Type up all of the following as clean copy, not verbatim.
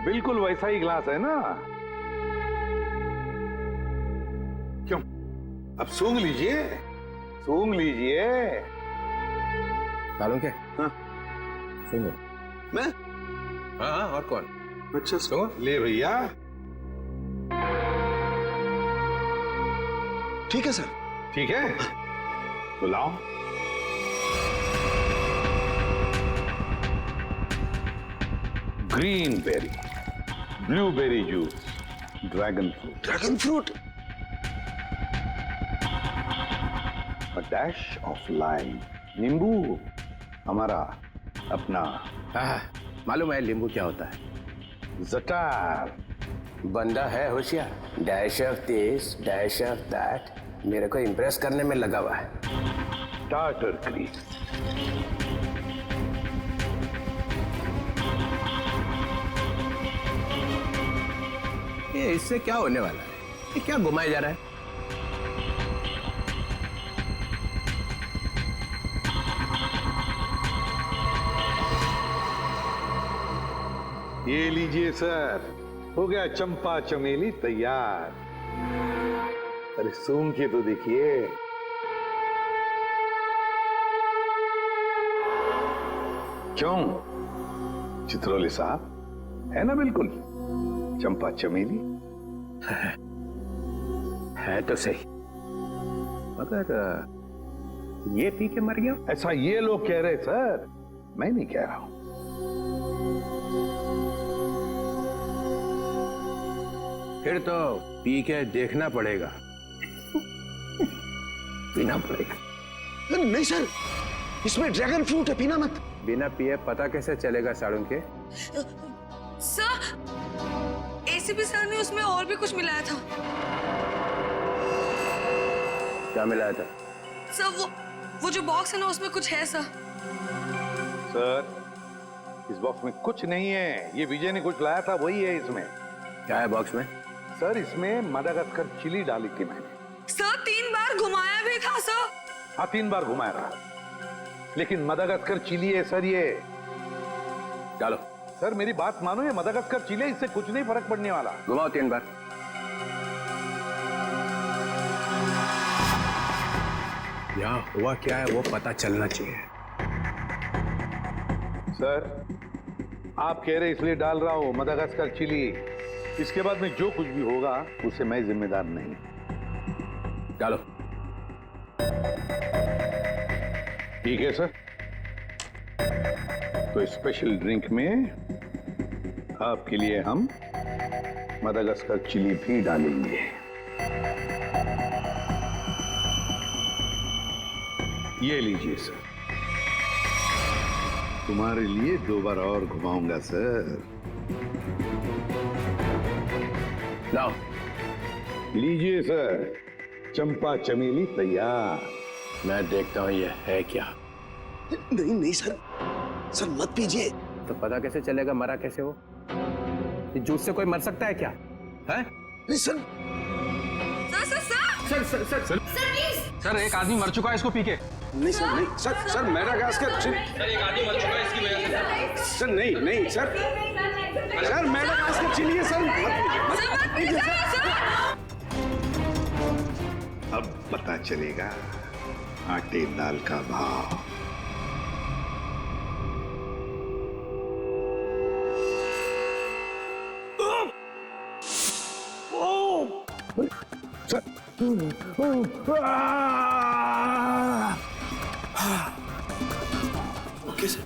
बिल्कुल वैसा ही ग्लास है ना? क्यों? अब सूंघ लीजिए, सूंघ लीजिए। मालूम क्या? हाँ। सुनो। मैं? हाँ, और कौन? अच्छा सुनो। ले भैया। ठीक है सर। ठीक है, तो लाओ। Green berry, blueberry juice, dragon fruit, dragon fruit. Dash of lime, नींबू, हमारा अपना हाँ, मालूम है नींबू क्या होता है? जटार। बंदा है होशियार, dash of this dash of that, मेरे को इम्प्रेस करने में लगा हुआ है। टार्टर क्रीम, ये इससे क्या होने वाला है? ये क्या घुमाया जा रहा है? ये लीजिए सर, हो गया चंपा चमेली तैयार। अरे सूंघ के तो देखिए। क्यों चित्रोली साहब, है ना बिल्कुल चंपा चमेली? है तो सही, मगर ये पी के मर गया। ऐसा ये लोग कह रहे सर, मैं नहीं कह रहा हूं। फिर तो पी के देखना पड़ेगा। पीना पड़ेगा। नहीं सर, इसमें ड्रैगन फ्रूट है, पीना मत। बिना पिए पता कैसे चलेगा साड़ुन के? सर, एसीपी सर ने उसमें और भी कुछ मिलाया था। क्या मिलाया था? सर वो जो बॉक्स है ना, उसमें कुछ है सर। सर, इस बॉक्स में कुछ नहीं है, ये विजय ने कुछ लाया था वही है इसमें। क्या है बॉक्स में? सर, इसमें मदागास्कर चिली डाली थी मैंने। सर 3 बार घुमाया भी था सर। हाँ, 3 बार घुमाया रहा, लेकिन मदागास्कर चिली है सर ये। डालो। सर मेरी बात मानो, ये मदागास्कर चिली है, इससे कुछ नहीं फर्क पड़ने वाला। घुमाओ 3 बार। यहाँ हुआ क्या है वो पता चलना चाहिए। सर, आप कह रहे इसलिए डाल रहा हूं मदागास्कर चिली। इसके बाद में जो कुछ भी होगा उससे मैं जिम्मेदार नहीं। डालो। ठीक है सर, तो स्पेशल ड्रिंक में आपके लिए हम मदागास्कर चिली भी डालेंगे। ये लीजिए सर, तुम्हारे लिए 2 बार और घुमाऊंगा सर। लाओ। लीजिए सर, चंपा चमेली तैयार। मैं देखता हूँ ये है क्या। नहीं नहीं सर, सर मत पीजिए। तो पता कैसे चलेगा मरा कैसे वो? इस जूस से कोई मर सकता है क्या? है? नहीं सर। Sir please. सर, एक आदमी मर चुका है इसको पी के। नहीं सर, नहीं sir, sir Madagascar chilli. Sir, एक आदमी मर चुका है इसकी वजह से। सर नहीं नहीं सर, सर मदागास्कर चिली है सर। मत पीजिए सर। अब पता चलेगा आटे दाल का भाव। Okay sir.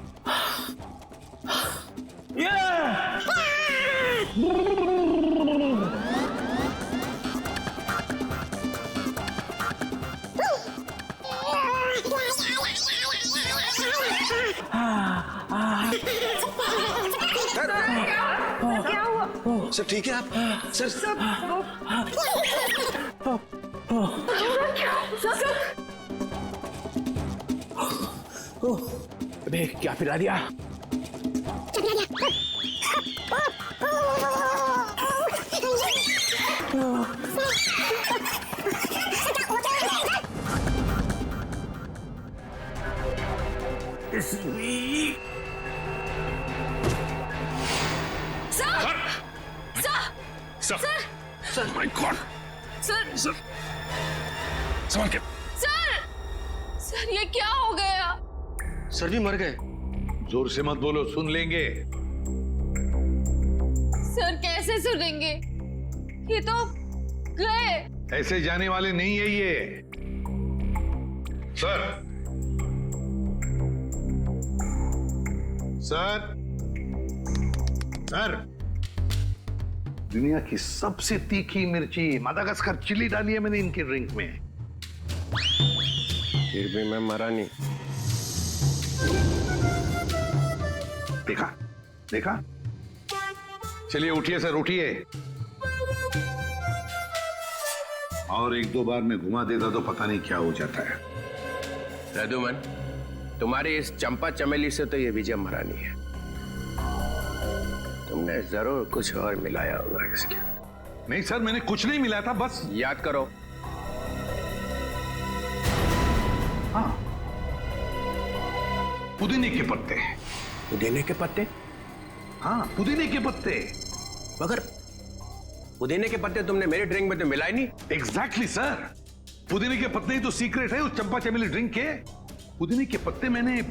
क्या हुआ? सर ठीक है आप? सर अबे क्या पिला दिया? माय गॉड सर संभाल के। सर ये क्या हो गया? सर जी मर गए। जोर से मत बोलो, सुन लेंगे। सर कैसे सुनेंगे? ये तो गए। ऐसे जाने वाले नहीं है ये। सर सर सर, दुनिया की सबसे तीखी मिर्ची मादागास्कर चिली डाली है मैंने इनके ड्रिंक में। फिर भी मैं मरा नहीं। देखा देखा। चलिए उठिए सर, उठिए। और एक दो बार मैं घुमा देता तो पता नहीं क्या हो जाता है। रघुमन, तुम्हारी इस चंपा चमेली से तो ये विजय मरा नहीं है। तुमने जरूर कुछ और मिलाया होगा इसके। नहीं सर, मैंने कुछ नहीं मिला था, बस याद करो। हाँ, पुदीने के पत्ते। पुदीने के पत्ते? हाँ, पुदीने के पत्ते। मगर पुदीने के पत्ते तुमने मेरे ड्रिंक में तो मिलाए नहीं। एग्जैक्टली सर, पुदीने के पत्ते ही तो सीक्रेट है उस चंपा चमेली ड्रिंक के। पुदीने के पत्ते मैंने,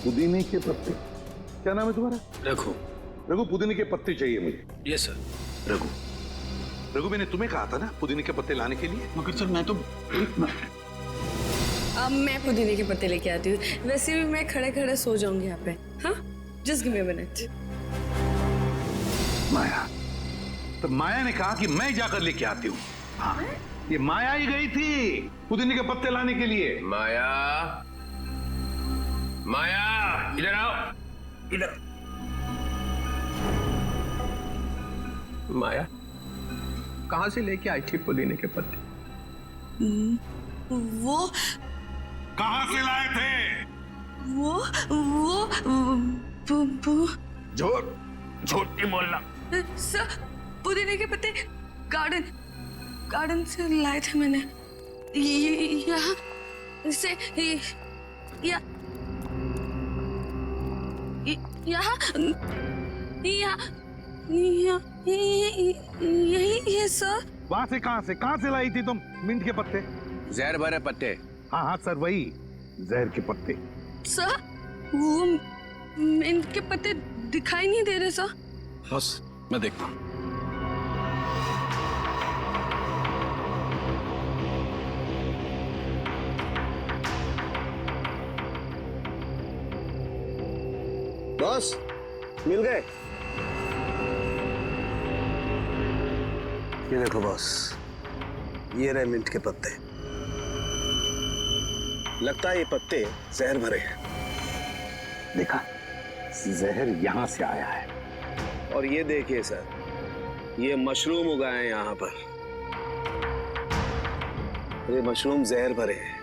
पुदीने के पत्ते, क्या नाम है तुम्हारा? रघु। रघु, पुदीने के पत्ते चाहिए मुझे। Yes sir. रघु, रघु मैंने तुम्हें कहा था ना पुदीने के पत्ते लाने के लिए। मगर सर मैं तो अब मैं पुदीने के पत्ते लेके आती हूँ। वैसे भी मैं खड़े खड़े सो जाऊंगी यहाँ पे। हाँ, just give me a minute. Maya, तो माया ने कहा कि मैं जाकर लेके आती हूँ। हाँ, ये माया ही गई थी पुदीने के पत्ते लाने के लिए। माया, माया इधर आओ, इधर। माया कहां से लेके आई थी पुदीने के पत्ते? वो कहां से लाए थे? वो झूठ झूठ नहीं बोलना। सर, पुदीने के पत्ते गार्डन से लाए थे मैंने। यहाँ से यही है सर। वहां से कहां से लाई थी तुम मिंट के पत्ते? जहर भरे पत्ते। हाँ हाँ सर, वही जहर के पत्ते। सर, वो मिंट के पत्ते दिखाई नहीं दे रहे सर। बस मैं देखता हूँ। बॉस मिल गए? ये देखो बॉस, ये रहे मिंट के पत्ते। लगता है ये पत्ते जहर भरे हैं। देखा, जहर यहां से आया है। और ये देखिए सर, ये मशरूम उगाए हैं यहाँ पर। ये मशरूम जहर भरे हैं,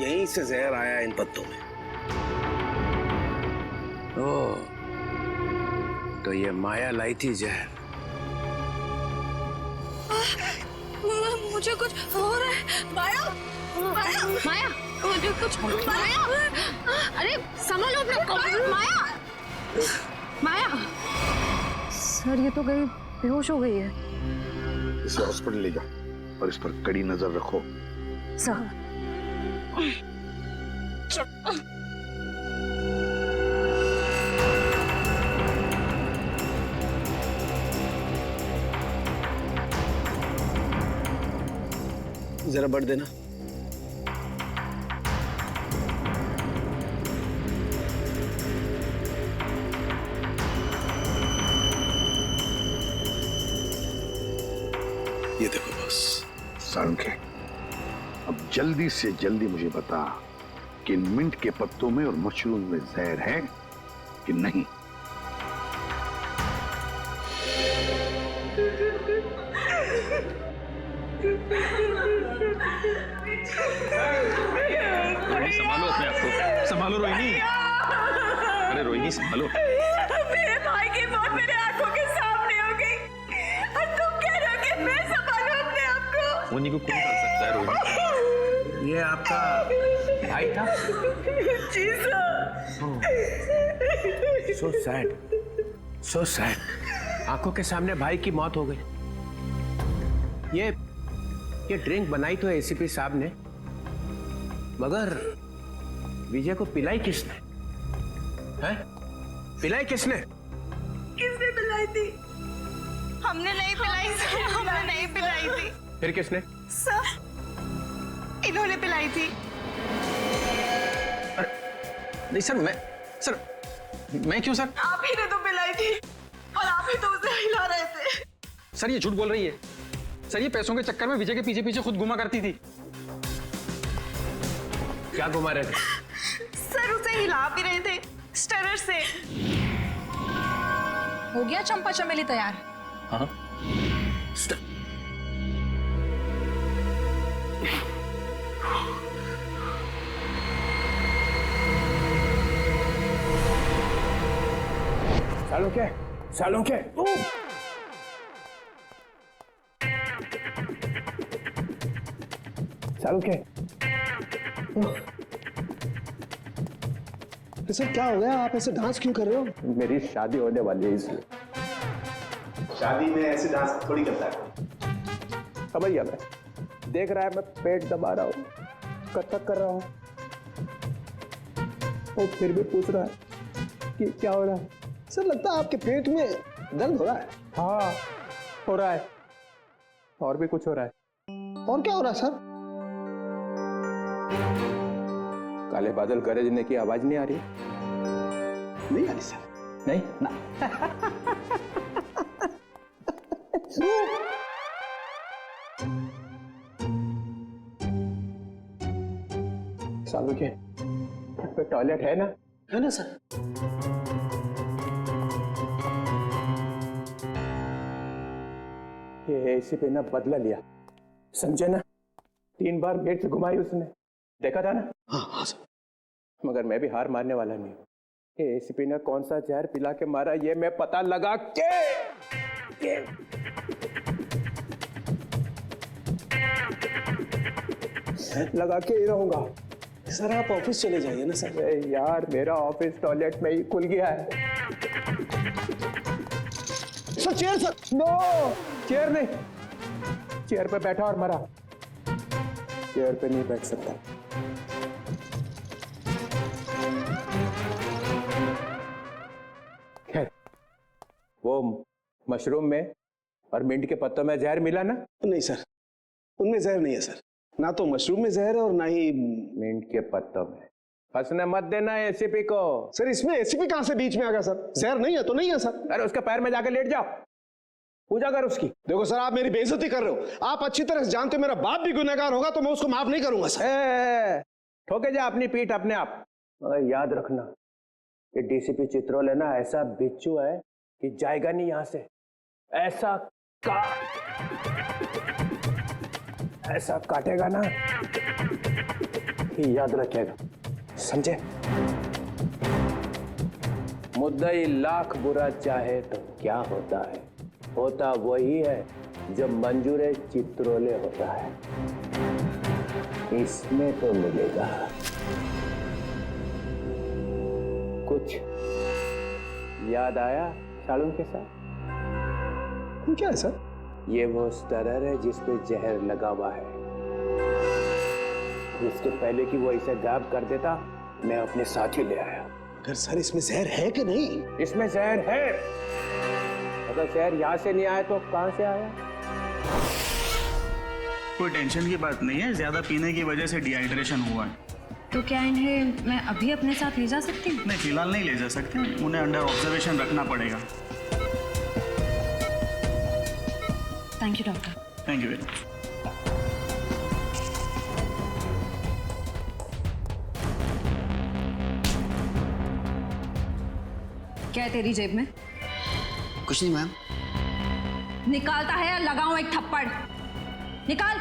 यहीं से जहर आया है इन पत्तों में। ओ, तो ये माया लाई थी जहर। मुझे कुछ हो रहा है। माया, माया, माया, मुझे कुछ माया, अरे संभालो अपना कॉम्प्यूटर। माया, माया, सर ये तो गई, बेहोश हो गई है। इसे हॉस्पिटल ले जाओ और इस पर कड़ी नजर रखो। सर, जरा बढ़ देना। ये देखो बस। सांखे, अब जल्दी से जल्दी मुझे बता कि मिंट के पत्तों में और मशरूम में जहर है कि नहीं। संभालो अपने आप को, संभालो रोहिणी। अरे रोहिणी संभालो। मेरे भाई की मौत मेरे आंखों के सामने हो गई और तुम कह रहे हो कि मैं संभालूं अपने आप को। रोहिणी को कौन कर सकता है? रोहिणी, ये आपका भाई था? जी sir. So sad, so sad. आंखों के सामने भाई की मौत हो गई। ये ड्रिंक बनाई तो एसीपी साहब ने, मगर विजय को पिलाई किसने? हैं? पिलाई किसने? किसने पिलाई थी? हमने नहीं पिलाई सर, हमने नहीं पिलाई थी। फिर किसने? सर, इन्होंने पिलाई थी। नहीं सर, मैं क्यों सर? आप ही ने तो पिलाई थी और आप ही तो उसे हिला रहे थे। सर ये झूठ बोल रही है। सर ये पैसों के चक्कर में विजय के पीछे पीछे खुद घुमा करती थी। क्या घुमा रहे थे? सर उसे हिला भी रहे थे स्टरर से। हो गया चंपा चमेली तैयार? हाँ। सालों के सर क्या हो गया? आप ऐसे डांस क्यों कर रहे हो? मेरी शादी होने वाली है इसलिए। शादी में ऐसे डांस थोड़ी करता है। समझ गया मैं। देख रहा है मैं पेट दबा रहा हूँ, कथक कर रहा हूँ, और फिर भी पूछ रहा है कि क्या हो रहा है। सर लगता है आपके पेट में दर्द हो रहा है। हाँ हो रहा है, और भी कुछ हो रहा है। और क्या हो रहा है सर? काले बादल गरजने की आवाज नहीं आ रही? नहीं आ रही सर। नहीं ना। सालों के पे टॉयलेट है ना? है ना सर। ये एसीपी ने बदला लिया, समझे ना? 3 बार गेट से घुमाई उसने, देखा था ना? हाँ सर। मगर मैं भी हार मानने वाला नहीं हूँ। ये एसीपी ने कौन सा जहर पिला के मारा ये मैं पता लगा के ही रहूंगा। सर आप ऑफिस चले जाइए ना सर। अरे यार मेरा ऑफिस टॉयलेट में ही खुल गया है। Sir chair sir. No, chair नहीं, चेयर पे बैठा और मरा, चेयर पे नहीं बैठ सकता। खैर वो मशरूम में और मिंट के पत्तों में जहर मिला ना? नहीं सर, उनमें जहर नहीं है सर। ना तो मशरूम में जहर है और ना ही मिंट के पत्तों में। फंसने मत देना एसीपी को। सर इसमें एसीपी कहां से बीच में आ गया सर? जहर नहीं है तो नहीं है सर। अरे उसके पैर में जाकर लेट जाओ, पूजा कर उसकी। देखो सर आप मेरी बेइज्जती कर रहे हो। आप अच्छी तरह से जानते हो मेरा बाप भी गुनहगार होगा तो मैं उसको माफ नहीं करूंगा सर। ठोके जा अपनी पीठ अपने आप। मगर याद रखना ये डीसीपी चित्रोले ना ऐसा बिच्छू है कि जाएगा नहीं यहां से। ऐसा काटेगा ना कि याद रखेगा, समझे? मुद्दई लाख बुरा चाहे तो क्या होता है, होता वही है जो मंजूर चित्रोले होता है। इसमें तो मिलेगा कुछ। याद आया सालून के साथ? क्या है सर? ये वो स्टरर है जिस पे जहर लगा हुआ है। इसके पहले कि वो इसे गायब कर देता मैं अपने साथ ही ले आया। अगर सर इसमें जहर है कि नहीं? इसमें जहर है। अगर जहर यहाँ से नहीं आया तो कहाँ से आया? कोई टेंशन की बात नहीं है, ज्यादा पीने की वजह से डिहाइड्रेशन हुआ है। तो क्या इन्हें मैं अभी अपने साथ ले जा सकती हूँ? नहीं फिलहाल नहीं ले जा सकते, उन्हें अंडर ऑब्जर्वेशन रखना पड़ेगा। Thank you doctor. Thank you very much. क्या है तेरी जेब में? कुछ नहीं मैम। निकालता है या लगाऊं एक थप्पड़? निकाल।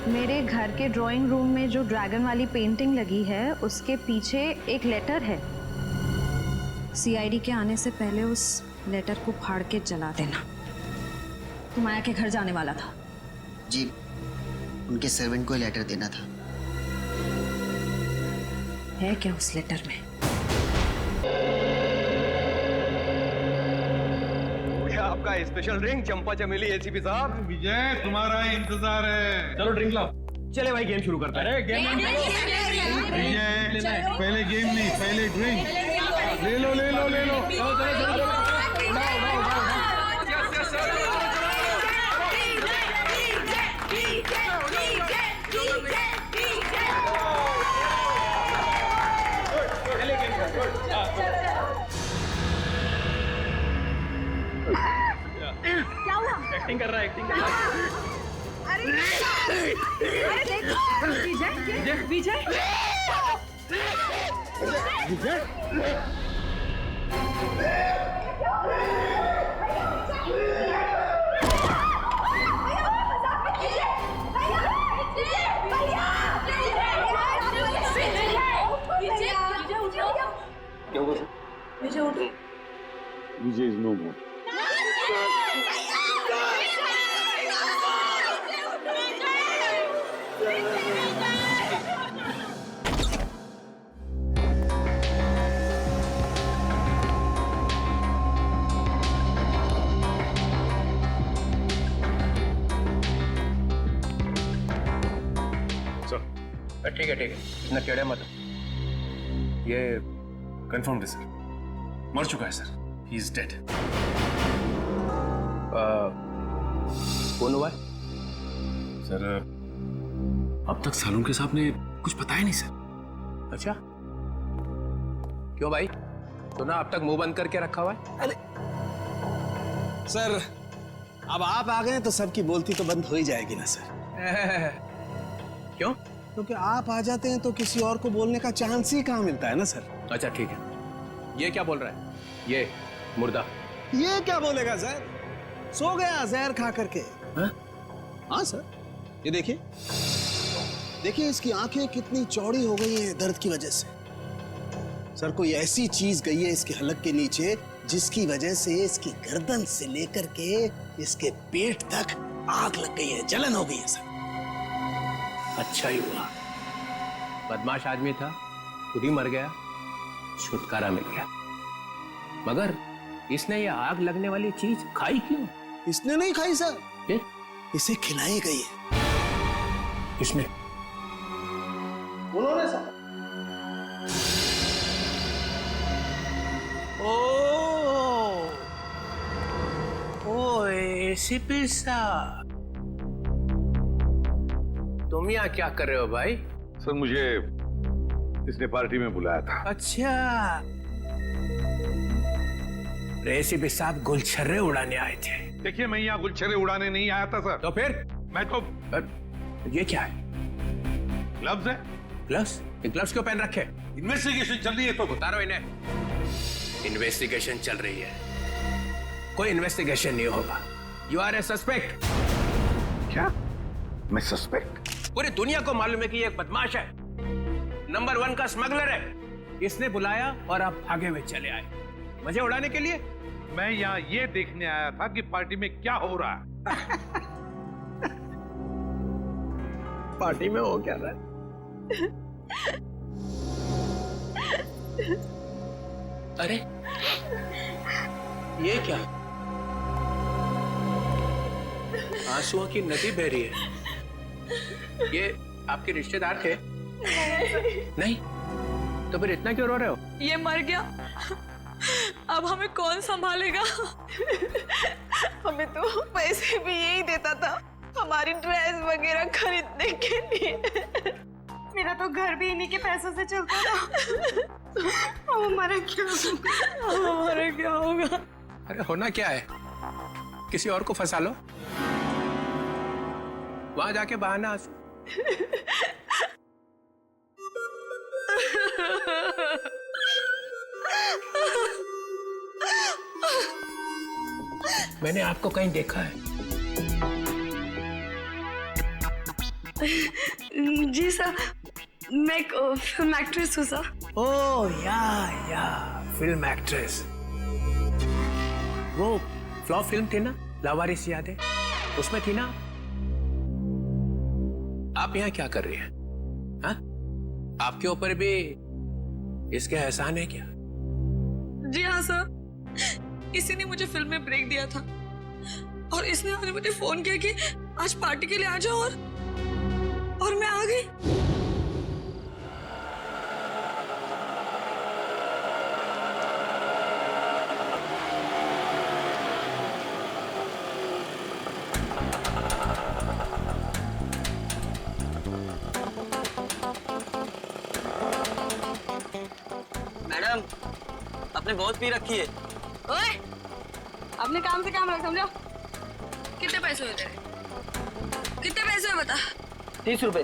मेरे घर के ड्राइंग रूम में जो ड्रैगन वाली पेंटिंग लगी है उसके पीछे एक लेटर है। सीआईडी के आने से पहले उस लेटर को फाड़ के जला देना। तू माया के घर जाने वाला था? जी, उनके सर्वेंट को लेटर देना था। है क्या उस लेटर में? आपका स्पेशल ड्रिंक चंपा चमेली एसीपी साहब। विजय तुम्हारा इंतजार है। चलो ड्रिंक लाओ। चले भाई गेम शुरू करते हैं। विजय पहले गेम नहीं, पहले ड्रिंक। ले लो ले लो ले लो। क्या हुआ? एक्टिंग कर रहा है, एक्टिंग कर रहा है। अरे देखो विजय, विजय विजय इज नो मोर। ठीक है इतना टेढ़े मत। ये कंफर्म है सर, मर चुका है सर, ही इज डेड। कौन हुआ है? सर अब तक सालुंके साहब ने कुछ बताया नहीं सर। अच्छा क्यों भाई, सुना अब तक मुंह बंद करके रखा हुआ है? अरे सर अब आप आ गए तो सबकी बोलती तो बंद हो ही जाएगी ना सर। क्यों? क्योंकि आप आ जाते हैं तो किसी और को बोलने का चांस ही कहाँ मिलता है ना सर। अच्छा ठीक है, ये क्या बोल रहा है? ये मुर्दा ये क्या बोलेगा सर, सो गया जहर खा करके। हाँ सर, ये देखिए देखिए इसकी आंखें कितनी चौड़ी हो गई हैं दर्द की वजह से। सर कोई ऐसी चीज गई है इसके हलक के नीचे जिसकी वजह से इसकी गर्दन से लेकर के इसके पेट तक आग लग गई है, जलन हो गई है सर। अच्छा ही हुआ, बदमाश आदमी था, खुद ही मर गया, छुटकारा मिल गया। मगर इसने ये आग लगने वाली चीज खाई क्यों? इसने नहीं खाई सर, फिर? इसे खिलाई गई है। किसने? उन्होंने सर। ओ एसीपी साहब, तुम यहाँ क्या कर रहे हो भाई? सर मुझे इसने पार्टी में बुलाया था। अच्छा, एसीपी साहब गुलछर्रे उड़ाने आए थे। देखिए मैं यहाँ गुलछर्रे उड़ाने नहीं आया था सर। तो फिर? मैं तो ये क्या है? ग्लव्स है। ग्लव्स? ये ग्लव्स क्यों पहन रखे? इन्वेस्टिगेशन चल रही है तो उतारो इन्हें। इन्वेस्टिगेशन चल रही है, कोई इन्वेस्टिगेशन नहीं होगा। You are a suspect. क्या? मैं सस्पेक्ट? पूरी दुनिया को मालूम है कि ये एक बदमाश है, नंबर 1 का स्मगलर है। इसने बुलाया और आप भागे हुए चले आए मजे उड़ाने के लिए। मैं यहाँ ये देखने आया था कि पार्टी में क्या हो रहा है। पार्टी में हो क्या रहा है? अरे ये क्या, आंसुओं की नदी बह रही है। ये आपके रिश्तेदार थे? नहीं, तो फिर इतना क्यों रो रहे हो? ये मर गया, अब हमें कौन संभालेगा? हमें तो पैसे भी यही देता था हमारी ड्रेस वगैरह खरीदने के लिए। मेरा तो घर भी इन्हीं के पैसों से चलता था। अब हमारा क्या होगा? अरे होना क्या है, किसी और को फंसा लो, वहां जाके बहाना आंसू। मैंने आपको कहीं देखा है? जी सर, मैं एक फिल्म एक्ट्रेस हूँ सर। ओह या फिल्म एक्ट्रेस। वो फ्लॉप फिल्म थी ना, लावारिस याद है? उसमें थी ना। आप यहाँ क्या कर रही हैं? हाँ? आपके ऊपर भी इसके एहसान है क्या? जी हाँ सर, इसी ने मुझे फिल्म में ब्रेक दिया था और इसने आने मुझे फोन किया कि आज पार्टी के लिए आ जाओ और मैं आ गई। मैडम, आपने बहुत पी रखी है। ओए, अपने काम से काम रख, समझो। कितने पैसे हुए तेरे? कितने पैसे हुए बता? 30 रुपए।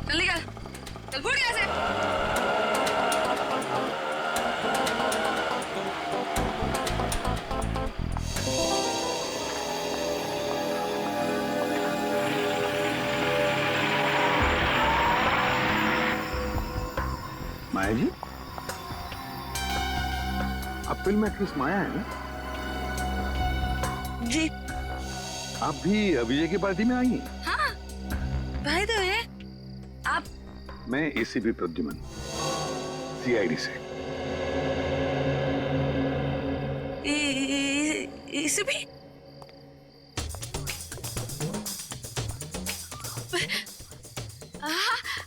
चल निकल, चल फुट यहाँ से। माया जी, आप फिल्म एक्ट्रेस माया है ना? जी। आप भी विजय की पार्टी में आई हैं? हाँ, भाई तो है आप। मैं एसीपी प्रद्युमन, सीआईडी से। एसीपी?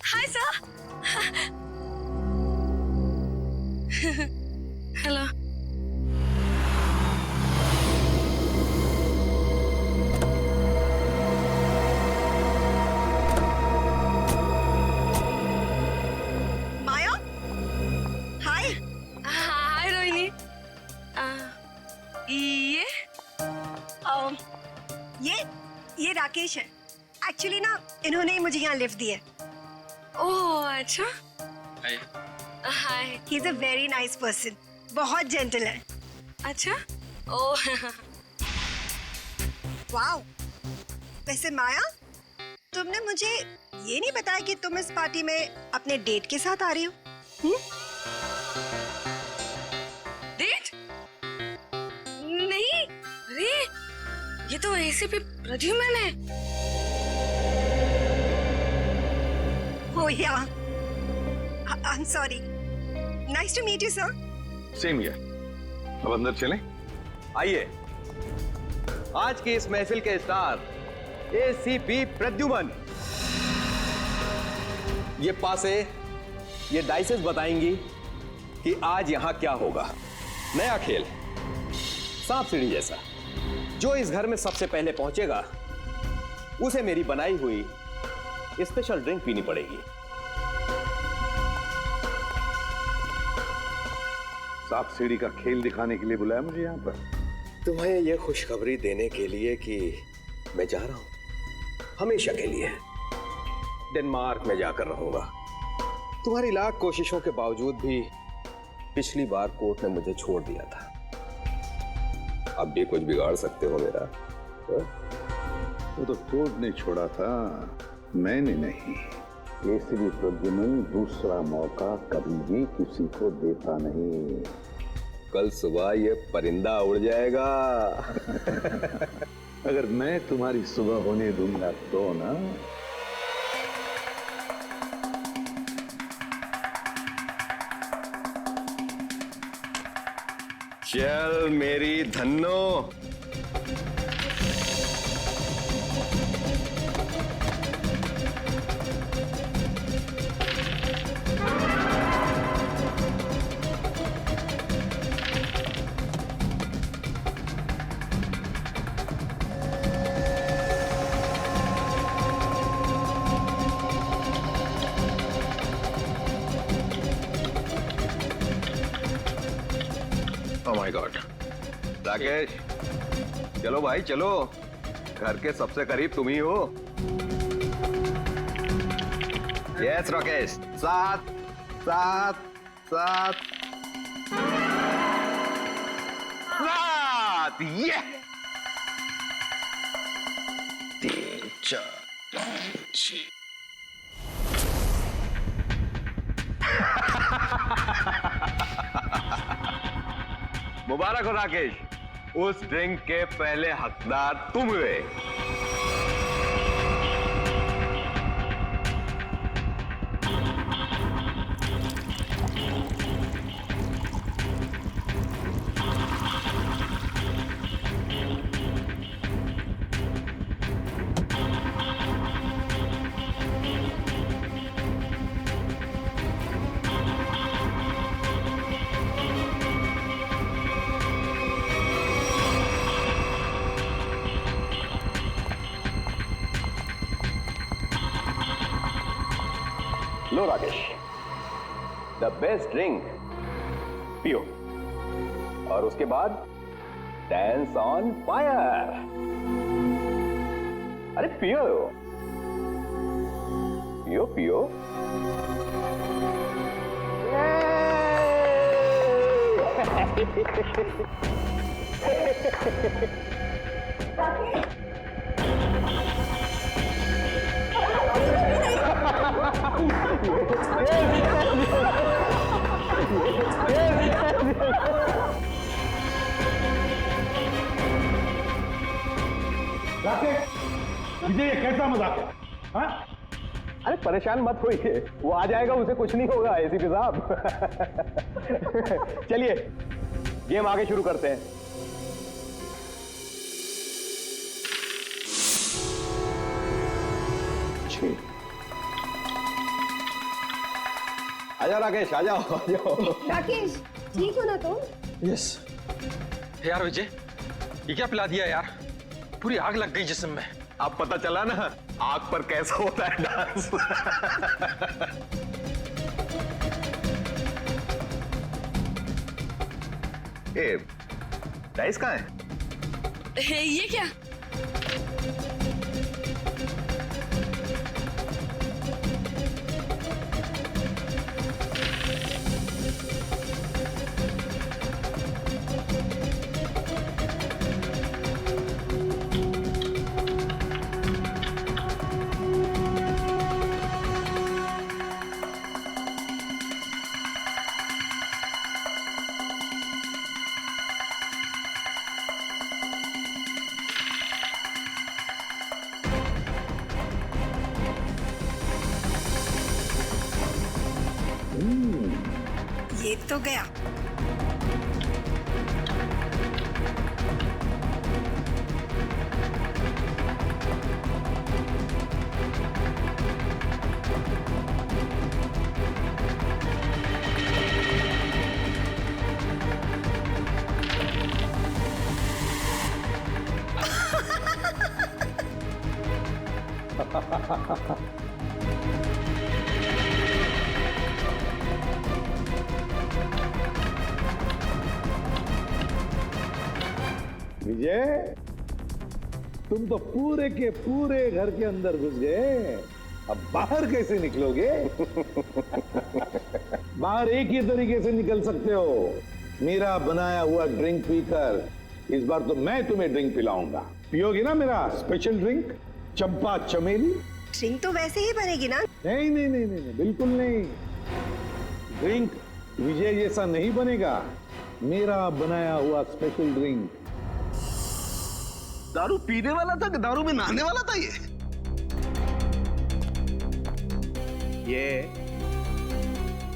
Hi sir. हेलो। माया, हाय। हाय रोहिणी। ये राकेश है। एक्चुअली ना इन्होंने ही मुझे यहाँ लिफ्ट दी है। ओह अच्छा। Hi. He is a very nice person, बहुत जेंटल है। अच्छा। ओह। वाओ। वैसे माया, तुमने मुझे ये नहीं बताया कि तुम इस पार्टी में अपने डेट के साथ आ रही हो? डेट? नहीं, अरे ये तो एसीपी प्रद्युमन है। Oh yeah. I'm sorry. Nice to meet you, sir. Same here. अब अंदर चलें? आइए, आज की इस महफिल के स्टार एसीपी प्रद्युमन। ये पासे, ये डाइसेस बताएंगी कि आज यहां क्या होगा। नया खेल, सांप सीढ़ी जैसा। जो इस घर में सबसे पहले पहुंचेगा उसे मेरी बनाई हुई स्पेशल ड्रिंक पीनी पड़ेगी। सांप सीढ़ी का खेल दिखाने के लिए बुलाया मुझे यहाँ पर? तुम्हें यह खुशखबरी देने के लिए कि मैं जा रहा हूं हमेशा के लिए। डेनमार्क में जाकर रहूंगा। तुम्हारी लाख कोशिशों के बावजूद भी पिछली बार कोर्ट ने मुझे छोड़ दिया था। अब भी कुछ बिगाड़ सकते हो मेरा? वो तो कोर्ट ने छोड़ा था, मैंने नहीं। एसीपी प्रद्युमन दूसरा मौका कभी भी किसी को देता नहीं। कल सुबह ये परिंदा उड़ जाएगा। अगर मैं तुम्हारी सुबह होने दूंगा तो ना। चल मेरी Dhanno. Oh my God. Rakesh, चलो भाई चलो, घर के सबसे करीब तुम ही हो। यस राकेश, सात सात सात सात। ये 3 4 5 6। मुबारक हो राकेश, उस ड्रिंक के पहले हकदार तुम हुए। लो राकेश, द बेस्ट ड्रिंक पियो और उसके बाद डांस ऑन फायर। अरे पियो पियो पियो। विजय, ये कैसा मजाक है? हाँ? अरे परेशान मत होइए, वो आ जाएगा, उसे कुछ नहीं होगा एसीपी साहब। चलिए गेम आगे शुरू करते हैं। आजा राकेश, आ जाओ। राकेश, ठीक हो ना तुम? यस। यार विजय, ये क्या पिला दिया यार? पूरी आग लग गई जिस्म में। अब पता चला ना आग पर कैसा होता है डांस। ए, डाइस कहाँ है? ये क्या? ये तो गया। विजय, तुम तो पूरे के पूरे घर के अंदर घुस गए, अब बाहर कैसे निकलोगे? बाहर एक ही तरीके से निकल सकते हो, मेरा बनाया हुआ ड्रिंक पीकर। इस बार तो मैं तुम्हें ड्रिंक पिलाऊंगा, पियोगी ना मेरा स्पेशल ड्रिंक चंपा चमेली? ड्रिंक तो वैसे ही बनेगी ना? नहीं नहीं नहीं नहीं, नहीं बिल्कुल नहीं। ड्रिंक विजय जैसा नहीं बनेगा, मेरा बनाया हुआ स्पेशल ड्रिंक। दारू पीने वाला था कि दारू में नहाने वाला था ये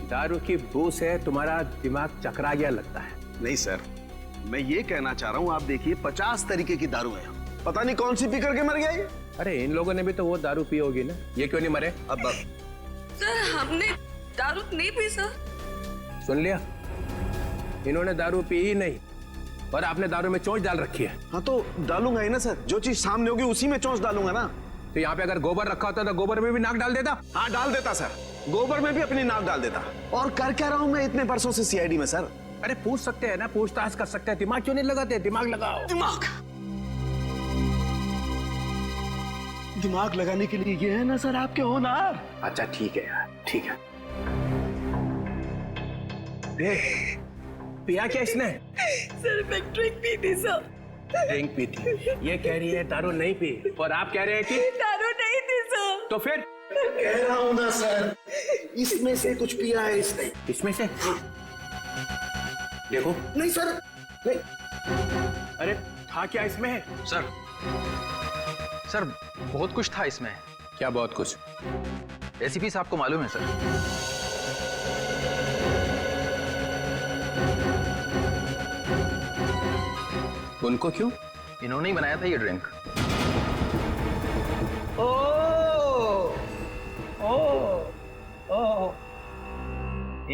दारू की बू से तुम्हारा दिमाग चकरा गया लगता है। नहीं सर, मैं ये कहना चाह रहा हूँ, आप देखिए 50 तरीके की दारू है, पता नहीं कौन सी पी करके मर गया ये। अरे इन लोगों ने भी तो वो दारू पी होगी ना, ये क्यों नहीं मरे? अब सर हमने दारू नहीं पी सर। सुन लिया, इन्होंने दारू पी ही नहीं और आपने दारू में चोंच डाल रखी है। हाँ तो डालूंगा ही ना सर, जो चीज सामने होगी उसी में चोंच डालूंगा ना। तो यहाँ पे अगर गोबर रखा होता तो गोबर में भी नाक डाल देता? हाँ डाल देता सर, गोबर में भी अपनी नाक डाल देता। और कर क्या रहा हूँ मैं इतने बरसों से सीआईडी में सर? अरे पूछ सकते हैं ना, पूछताछ कर सकते हैं, दिमाग क्यों नहीं लगाते? दिमाग लगाओ। दिमाग लगाने के लिए ये है ना सर आपके होनहार। अच्छा ठीक है यार, ठीक है। पिया क्या इसने? सर मैं ड्रिंक पी थी सर। ड्रिंक पी थी, ये कह रही है दारू नहीं पी, और आप कह रहे हैं कि दारू नहीं थी सर। तो फिर? कह रहा हूँ ना सर, इसमें से कुछ पिया है इसने। इसमें से? देखो। नहीं सर, नहीं। अरे था क्या इसमें? सर बहुत कुछ था इसमें। क्या बहुत कुछ? एसीपी साहब को मालूम है सर। उनको क्यों? इन्होंने ही बनाया था ये ड्रिंक।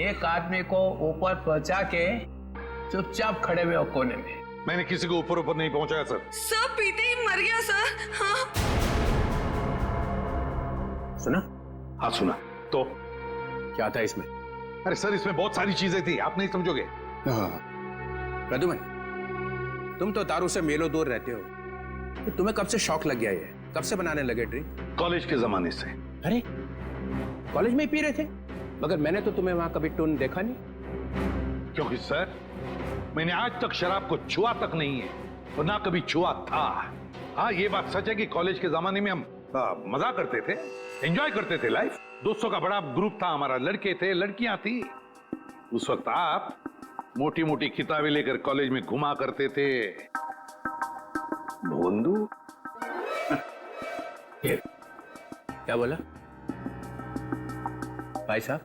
एक आदमी को ऊपर पहुंचा के चुपचाप खड़े हुए कोने में। मैंने किसी को ऊपर ऊपर नहीं पहुंचाया सर। सब पीते ही मर गया सर। हाँ सुना? हाँ सुना। तो क्या था इसमें? अरे सर, इसमें बहुत सारी चीजें थी, आप नहीं समझोगे। प्रद्युमन, तुम तो तारू से मेलो दूर रहते हो, तो तुम्हें कब से शौक लग गया ये? कब से बनाने लगे ड्रिंक? कॉलेज के जमाने से। अरे कॉलेज में ही पी रहे थे? मगर मैंने तो तुम्हें वहां कभी टून देखा नहीं। क्योंकि सर, मैंने आज तक शराब को छुआ तक नहीं है और ना कभी छुआ था। हाँ, ये बात सच है कि कॉलेज के जमाने में हम मजा करते थे, एंजॉय करते थे लाइफ। दोस्तों का बड़ा ग्रुप था हमारा, लड़के थे, लड़कियां थी। उस वक्त आप मोटी मोटी किताबें लेकर कॉलेज में घुमा करते थे। भोंदू क्या बोला भाई साहब?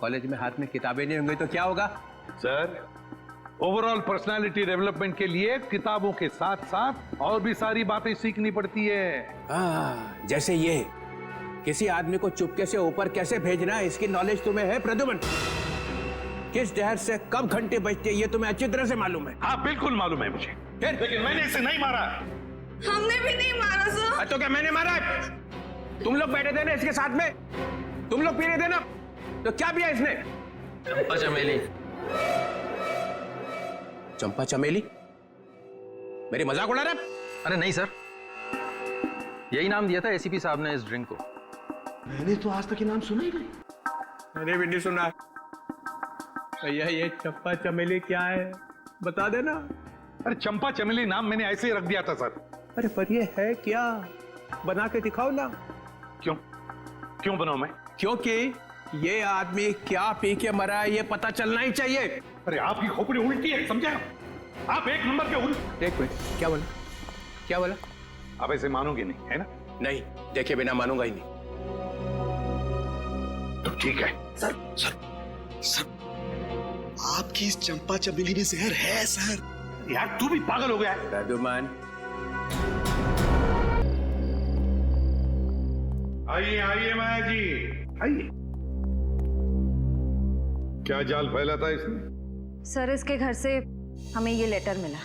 कॉलेज में हाथ में किताबें नहीं होंगी तो क्या होगा? सर, ओवरऑल पर्सनालिटी डेवलपमेंट के लिए किताबों के साथ साथ और भी सारी बातें सीखनी पड़ती है। जैसे ये किसी आदमी को चुपके से ऊपर कैसे भेजना है, इसकी नॉलेज तुम्हें है प्रद्युमन? किस जहर से कब घंटे बजते ये तुम्हें अच्छी तरह से मालूम है? हाँ, बिल्कुल मालूम है मुझे। लेकिन मैंने इसे नहीं मारा। हमने भी नहीं मारा सर। तो क्या मैंने मारा? तुम लोग बैठे थे ना इसके साथ में, तुम लोग पी रहे थे ना, तो क्या पिया इसने? चंपा चमेली। चंपा चमेली? मेरी मजाक उड़ा रहा? अरे नहीं सर, यही नाम दिया था एसीपी साहब ने इस ड्रिंक को। मैंने तो आज तक ये नाम सुना ही नहीं। मैंने भी नहीं सुना। भैया ये चंपा चमेली क्या है, बता देना। अरे चंपा चमेली नाम मैंने ऐसे ही रख दिया था सर। अरे पर ये है क्या, बना के दिखाओ ना। क्यों क्यों बनाऊं मैं? क्योंकि ये आदमी क्या पी के मरा है ये पता चलना ही चाहिए। अरे आपकी खोपड़ी उल्टी है, समझा? आप एक नंबर के उल्टे। एक मिनट, क्या बोला? क्या बोला? आप ऐसे मानोगे नहीं, है ना? नहीं, देखे बिना मानूंगा ही नहीं। तो ठीक है। सर सर सर, आपकी इस चंपा चमेली में जहर है सर। यार तू भी पागल हो गया है। प्रद्युमन, आइए आइए माया जी, आइए। क्या जाल फैला था इसने? सर, इसके घर से हमें ये लेटर मिला।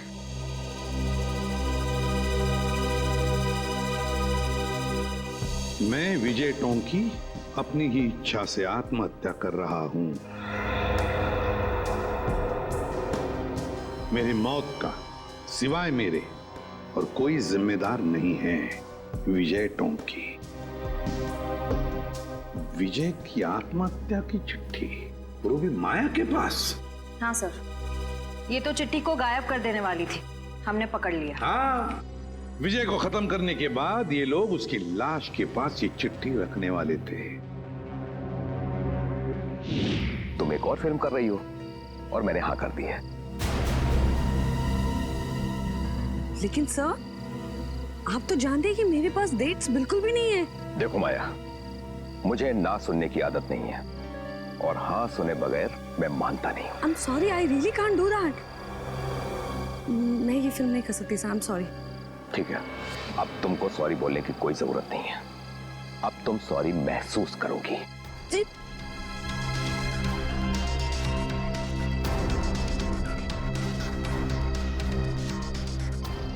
मैं विजय टोंकी अपनी ही इच्छा से आत्महत्या कर रहा हूं। मेरी मौत का सिवाय मेरे और कोई जिम्मेदार नहीं है। विजय टोंकी। विजय की आत्महत्या की चिट्ठी, वो भी माया के पास। हाँ सर, ये तो चिट्ठी को गायब कर देने वाली थी, हमने पकड़ लिया। हाँ, विजय को खत्म करने के बाद ये लोग उसकी लाश के पास ये चिट्ठी रखने वाले थे। तुम एक और फिल्म कर रही हो और मैंने हाँ कर दी है। लेकिन सर, आप तो जानते हैं कि मेरे पास डेट्स बिल्कुल भी नहीं है। देखो माया, मुझे ना सुनने की आदत नहीं है और हाँ सुने बगैर मैं मानता नहीं हूँ। I'm sorry, I really can't do that. मैं ये फिल्म नहीं कर सकती सर, I'm sorry. ठीक है, अब तुमको सॉरी बोलने की कोई जरूरत नहीं है। अब तुम सॉरी महसूस करोगी।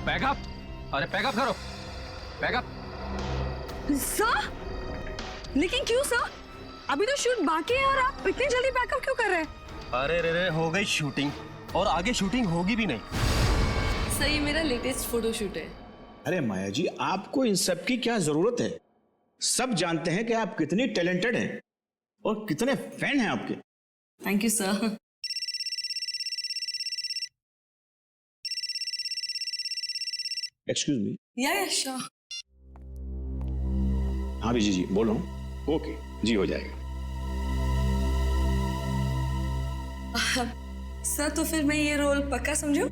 पैकअप, अरे पैकअप करो, पैकअप। सर, लेकिन क्यों सर? अभी तो शूट बाकी है और आप इतनी जल्दी पैकअप क्यों कर रहे हैं? अरे रे हो गई शूटिंग और आगे शूटिंग होगी भी नहीं। सही, मेरा लेटेस्ट फोटोशूट है। अरे माया जी, आपको इन सब की क्या जरूरत है? सब जानते हैं कि आप कितनी टैलेंटेड हैं और कितने फैन हैं आपके। Thank you sir. Excuse me. या श्योर। हाँ विजय जी, बोल रहा हूँ। ओके जी, हो जाएगा। सर, तो फिर मैं ये रोल पक्का समझूं?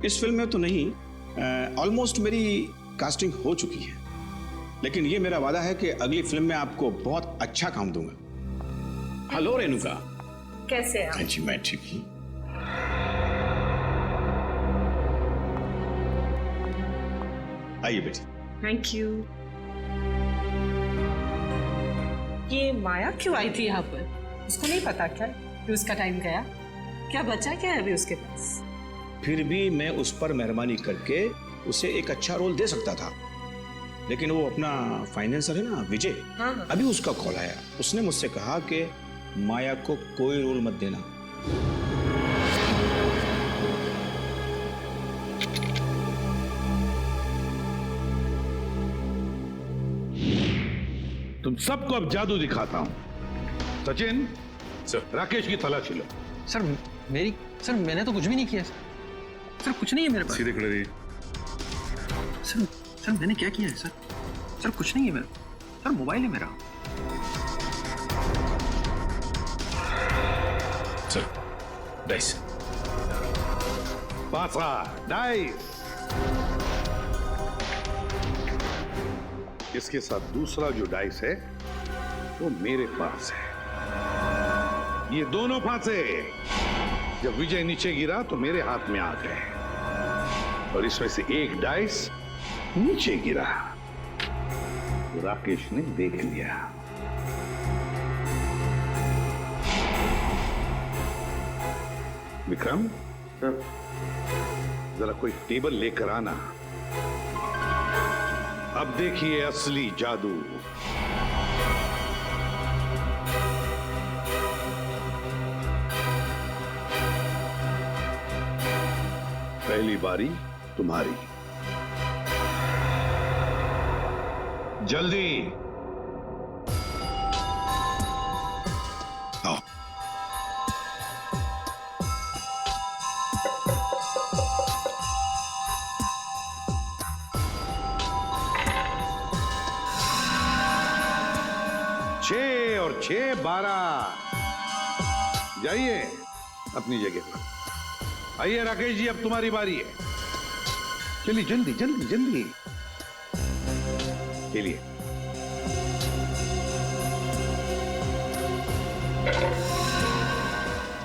इस फिल्म में तो नहीं, ऑलमोस्ट मेरी कास्टिंग हो चुकी है, लेकिन ये मेरा वादा है कि अगली फिल्म में आपको बहुत अच्छा काम दूंगा। हेलो रेणुका, कैसे आप? हाँ जी, मैं ठीक हूँ। आइए बेटी। Thank you. ये माया क्यों आई थी यहाँ पर? उसको नहीं पता क्या कि उसका टाइम गया? क्या बचा क्या है अभी उसके पास? फिर भी मैं उस पर मेहरबानी करके उसे एक अच्छा रोल दे सकता था। लेकिन वो अपना फाइनेंसर है ना विजय, अभी उसका कॉल आया। उसने मुझसे कहा कि माया को कोई रोल मत देना। तुम सबको अब जादू दिखाता हूं। सचिन, सर राकेश की तलाशी लो। सर मैंने तो कुछ भी नहीं किया सर, कुछ नहीं है मेरे पास। सीधे खड़े रहिए। सर मैंने क्या किया है सर कुछ नहीं है मेरा। सर मोबाइल है मेरा। Sir dice. पासा डाइस। इसके साथ दूसरा जो डाइस है वो मेरे पास है। ये दोनों फांसे जब विजय नीचे गिरा तो मेरे हाथ में आ गए, और इसमें से एक डाइस नीचे गिरा तो राकेश ने देख लिया। विक्रम, जरा कोई टेबल लेकर आना। अब देखिए असली जादू। पहली बारी तुम्हारी। जल्दी आओ। छह और 6 12। जाइए अपनी जगह पर। आइए राकेश जी, अब तुम्हारी बारी है। चलिए जल्दी जल्दी जल्दी चलिए।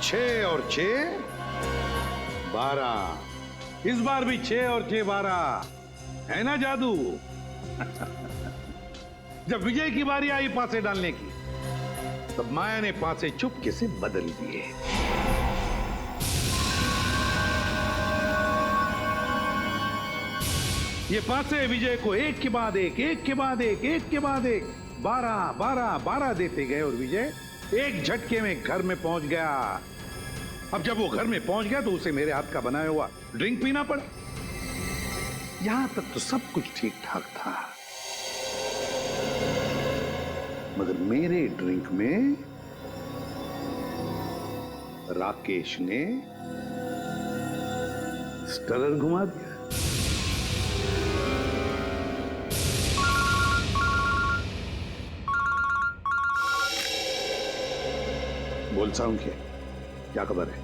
छह और 6 12। इस बार भी 6 और 6 12 है ना जादू। जब विजय की बारी आई पासे डालने की, तब माया ने पासे चुपके से बदल दिए। ये पासे विजय को एक के बाद एक, एक के बाद एक, एक के बाद एक 12 12 12 देते गए, और विजय एक झटके में घर में पहुंच गया। अब जब वो घर में पहुंच गया तो उसे मेरे हाथ का बनाया हुआ ड्रिंक पीना पड़ा। यहां तक तो सब कुछ ठीक ठाक था, मगर मेरे ड्रिंक में राकेश ने स्टरर घुमा दिया। बोल साउंड क्या खबर है?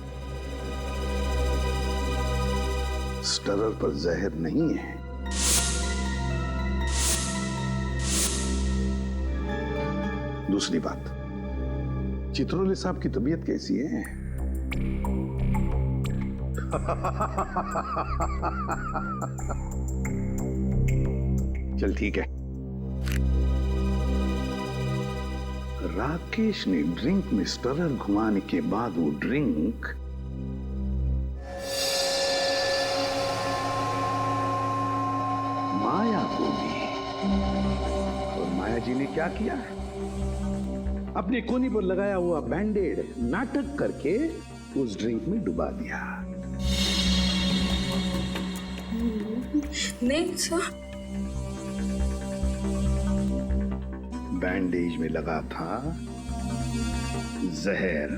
स्टरर पर जहर नहीं है। दूसरी बात, चित्रोले साहब की तबीयत कैसी है? चल ठीक है। राकेश ने ड्रिंक में स्टरर घुमाने के बाद वो ड्रिंक माया को दी, और माया जी ने क्या किया? अपने कोनी पर लगाया हुआ बैंडेड नाटक करके उस ड्रिंक में डुबा दिया। नहीं सर, बैंडेज में लगा था जहर।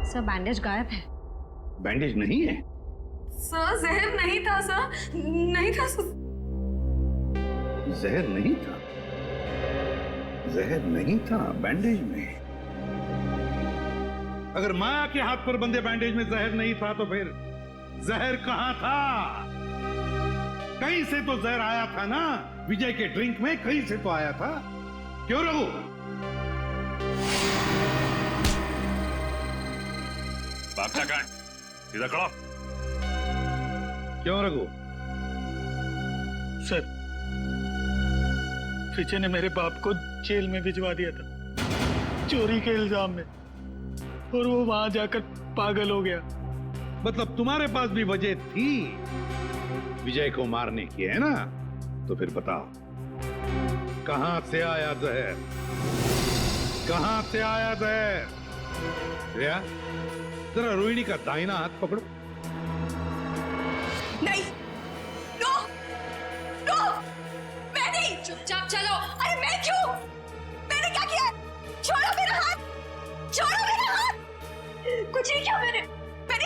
सर बैंडेज गायब है। बैंडेज नहीं है सर, जहर नहीं था सर, नहीं था सर। जहर नहीं था, जहर नहीं था बैंडेज में। अगर माया के हाथ पर बंधे बैंडेज में जहर नहीं था तो फिर जहर कहां था? कहीं से तो जहर आया था ना, विजय के ड्रिंक में कहीं से तो आया था। क्यों रघु? बाप कहाँ है? सीधा खड़ा। क्यों रघु? सर, विजय ने मेरे बाप को जेल में भिजवा दिया था। चोरी के इल्जाम में, और वो वहां जाकर पागल हो गया। मतलब तुम्हारे पास भी वजह थी विजय को मारने की, है ना? तो फिर बताओ, कहां से आया जहर? कहां से आया जहर? श्रेया, जरा रोहिणी का दाहिना हाथ पकड़ो। नहीं, नो, नो, मैं नहीं। चुपचाप चलो। अरे मैं क्यों? मैंने क्या किया? छोड़ो मेरा हाथ, छोड़ो मेरा हाथ। कुछ नहीं किया मैंने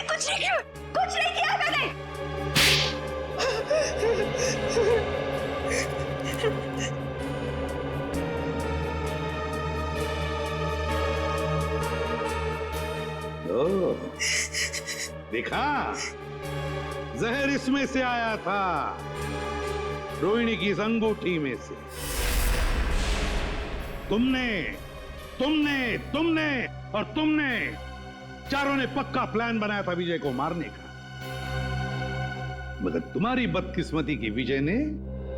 कुछ नहीं किया, कुछ नहीं किया मैंने। ओ, देखा, जहर इसमें से आया था, रोहिणी की इस अंगूठी में से। तुमने तुमने तुमने और तुमने चारों ने पक्का प्लान बनाया था विजय को मारने का, मगर तुम्हारी बदकिस्मती की विजय ने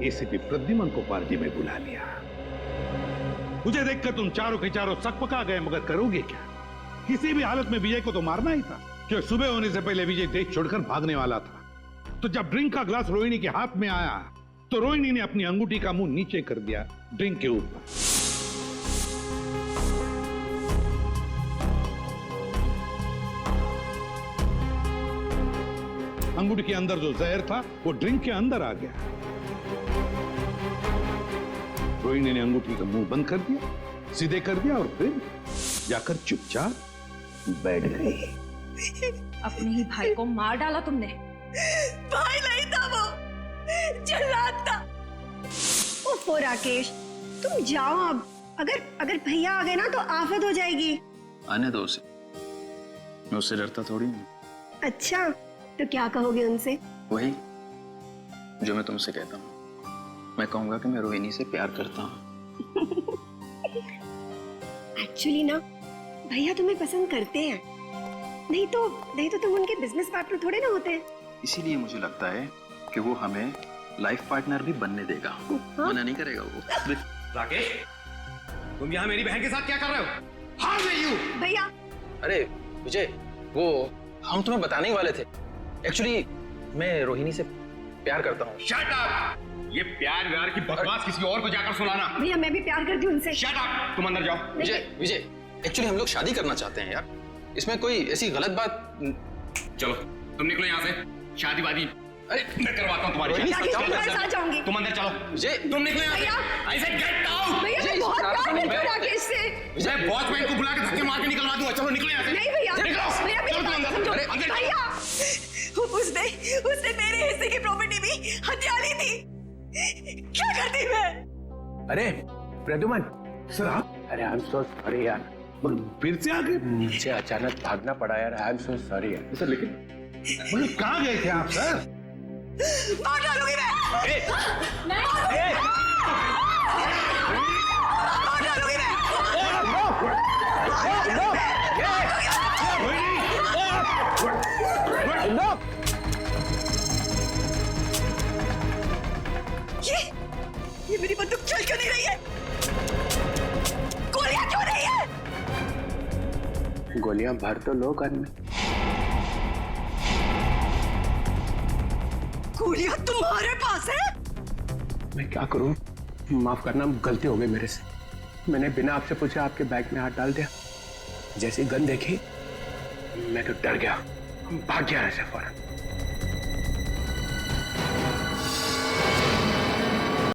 एसीपी प्रद्युमन को पार्टी में बुला लिया। मुझे देखकर तुम चारों के चारों सकपका गए, मगर करोगे क्या? किसी भी हालत में विजय को तो मारना ही था, क्योंकि सुबह होने से पहले विजय देश छोड़कर भागने वाला था। तो जब ड्रिंक का ग्लास रोहिणी के हाथ में आया, तो रोहिणी ने अपनी अंगूठी का मुंह नीचे कर दिया ड्रिंक के ऊपर। अंगूठी के अंदर जो जहर था वो ड्रिंक के अंदर आ गया। रोहिणी ने अंगूठी का मुंह बंद कर दिया, सीधे कर दिया, और फिर जाकर चुपचाप बैठ गई। अपने ही भाई को मार डाला तुमने। भाई नहीं था वो, जल्लाद था। ओफो राकेश, तुम जाओ अब। अगर भैया आ गए ना तो आफत हो जाएगी। आने दो उसे, मैं उससे डरता थोड़ी हूँ। अच्छा, तो क्या कहोगे उनसे? वही जो मैं तुमसे कहता हूँ। मैं कहूंगा कि मैं रोहिणी से प्यार करता हूँ। एक्चुअली ना, भैया तुम्हें पसंद करते हैं, नहीं तो तुम उनके बिजनेस पार्टनर थोड़े ना होते। इसीलिए मुझे लगता है कि वो हमें लाइफ पार्टनर भी बनने देगा। मना नहीं करेगा वो। राकेश, तुम यहाँ मेरी बहन के साथ क्या कर रहे हो? How are you? भैया। अरे विजय, वो हम तुम्हें बताने ही वाले थे। एक्चुअली मैं रोहिणी से प्यार करता हूँ। Shut up! ये प्यार व्यार की बकवास किसी और को जाकर सुनाना। भैया मैं भी प्यार करती हूँ उनसे। Shut up! तुम अंदर जाओ। विजय, एक्चुअली हम लोग शादी करना चाहते हैं यार। इसमें कोई ऐसी गलत बात। चलो तुम निकलो यहाँ से। शादी वादी अरे मैं करवाता हूँ तुम्हारी शादी। तुम अंदर चलो। विजय तुम निकलो यहाँ से। I said get out! भैया मैं बहुत प्यार करती हूँ राकेश से। विजय वॉचमैन को बुला के धक्के मार के निकलवा दूंगा। चलो निकलो यहाँ से। नहीं भैया, भैया उसने मेरे हिस्से की प्रॉपर्टी भी हथिया ली थी। क्या करती मैं? अरे प्रद्युमन, सर अरे आई एम सो सॉरी यार, फिर से आगे नीचे अचानक भागना पड़ा यार। आई एम सो सॉरी यार। सर लेकिन कहाँ गए थे आप सर? मार डालूंगी मैं। मार डालूंगी मैं। ये मेरी बंदूक चल क्यों नहीं रही है? गोलियां क्यों नहीं है? गोलियां भर तो लो गन में। गोलियां तुम्हारे पास है? मैं क्या करूं? माफ करना, गलती हो गई मेरे से। मैंने बिना आपसे पूछे आपके बैग में हाथ डाल दिया। जैसी गन देखी मैं तो डर गया, भाग गया ऐसे फौरन।